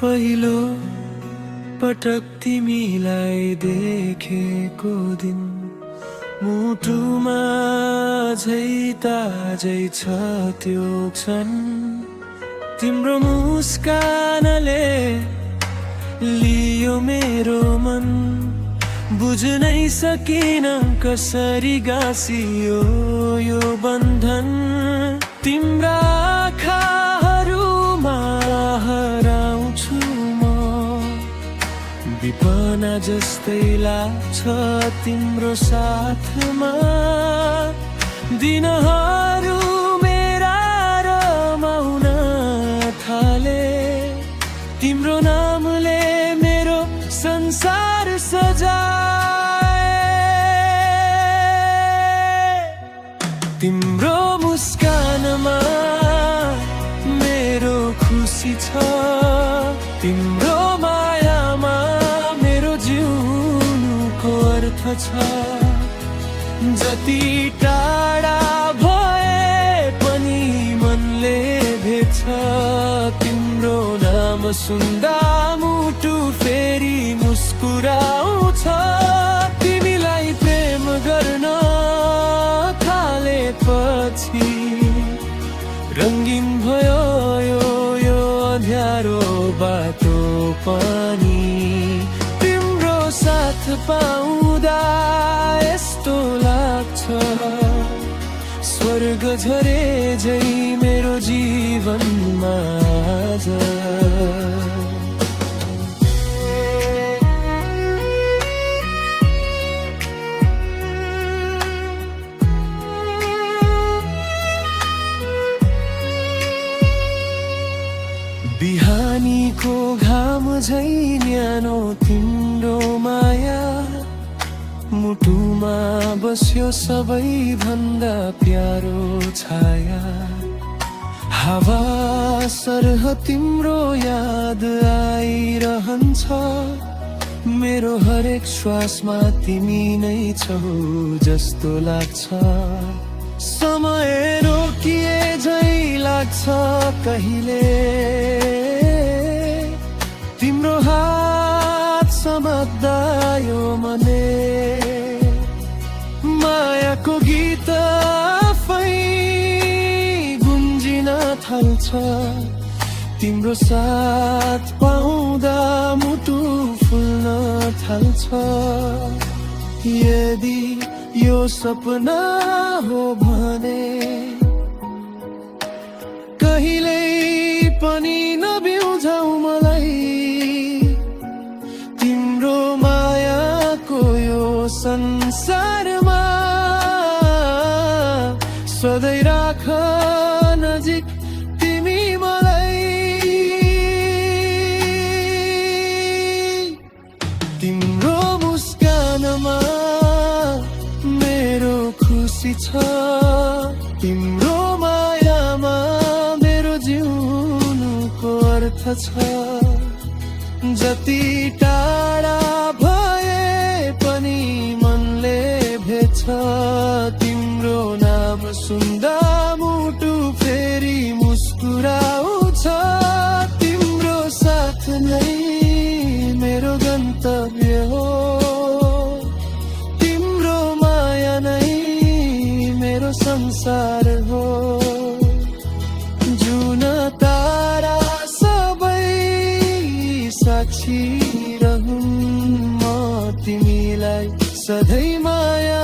पहिलो पटक तिमीलाई देखेको दिन मुटुमा झै ताजै छ त्यो क्षण। तिम्रो मुस्कानले लियो मेरो मन, बुझ्नै सकिन कसरी गाँसियो यो बन्धन। तिम्रा आँखाहरूमा हराउँछु म, विपना जस्तै लाग्छ तिम्रो साथमा। दिनहरू मेरा रमाउन थाले, तिम्रो नामले मेरो संसार सजाए। तिम्रो मुस्कानमा मेरो खुसी छ, तिम्रो मायामा मेरो जिउनुको अर्थ छ। जति टाढा भए पनि मनले भेट्छ, तिम्रो नाम सुन्दा मुटु फेरि मुस्कुराउँछ। तिमीलाई प्रेम गर्न थालेपछि रङ्गीन भयो यो अँध्यारो बाटो पनि। तिम्रो साथ पाउँदा यस्तो लाग्छ स्वर्ग झरे झै मेरो जीवनमा आज। बिहानीको घाम झै न्यानो तिम्रो माया, मुटुमा बस्यो सबैभन्दा प्यारो छाया। हावा सरह तिम्रो याद आइरहन्छ, मेरो हरेक श्वासमा तिमी नै छौ जस्तो लाग्छ। समय रोकिए झै लाग्छ कहिले, तिम्रो हात समात्दा यो मने। मायाको गीत आफै गुन्जिन थाल्छ, तिम्रो साथ पाउँदा मुटु फुल्न थाल्छ। यदि यो सपना हो भने कहिल्यै पनि नबिउझाउ मलाई। तिम्रो मायाको यो संसारमा सधैँ राख नजिक तिमी मलाई। तिम्रो मुस्कानमा मेरो खुसी छ, तिम्रो मायामा मेरो जिउनुको अर्थ छ। जति टाढा भए पनि मनले भेट्छ, तिम्रो नाम सुन्दा मुटु फेरि मुस्कुराउँछ। तिम्रो साथ नै मेरो गन्तव्य हो, तिम्रो माया नै मेरो संसार हो। जुन तारा सबै साक्षी रहूं, म तिमीलाई सधैँ माया